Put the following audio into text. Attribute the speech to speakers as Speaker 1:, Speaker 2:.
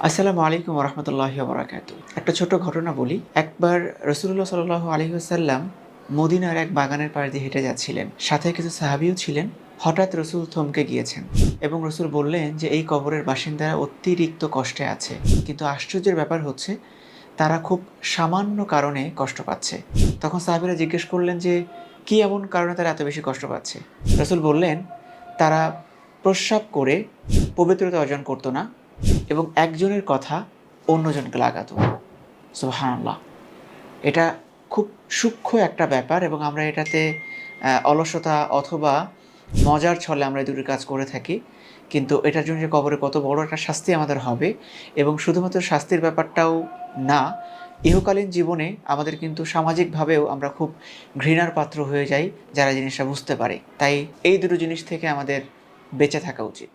Speaker 1: আসসালামু আলাইকুম রহমতুল্লাহি বারাকাতু। একটা ছোট ঘটনা বলি। একবার রাসূলুল্লাহ সাল্লাল্লাহু আলাইহি ওয়াসাল্লাম মদিনার এক বাগানের পাশ দিয়ে হেঁটে যাচ্ছিলেন। সাথে কিছু সাহাবীও ছিলেন। হঠাৎ রাসূল থমকে গিয়েছেন এবং রাসূল বললেন যে, "এই কবরের বাসিন্দারা অতিরিক্ত কষ্টে আছে। কিন্তু আশ্চর্যের ব্যাপার হচ্ছে তারা খুব সামান্য কারণে কষ্ট পাচ্ছে।" তখন সাহাবীরা জিজ্ঞেস করলেন যে, "কি এমন কারণে তারা এত বেশি কষ্ট পাচ্ছে?" রাসূল বললেন, "তারা প্রস্রাব করে পবিত্রতা অর্জন করত না এবং একজনের কথা অন্যজনকে লাগাতো।" সুবহানাল্লাহ! এটা খুব সূক্ষ্ম একটা ব্যাপার এবং আমরা এটাতে অলসতা অথবা মজার ছলে আমরা এই দুটি কাজ করে থাকি। কিন্তু এটার জন্য যে কবরে কত বড় একটা শাস্তি আমাদের হবে এবং শুধুমাত্র শাস্তির ব্যাপারটাও না, ইহকালীন জীবনে আমাদের কিন্তু সামাজিকভাবেও আমরা খুব ঘৃণার পাত্র হয়ে যাই যারা জিনিসটা বুঝতে পারে। তাই এই দুটো জিনিস থেকে আমাদের বেঁচে থাকা উচিত।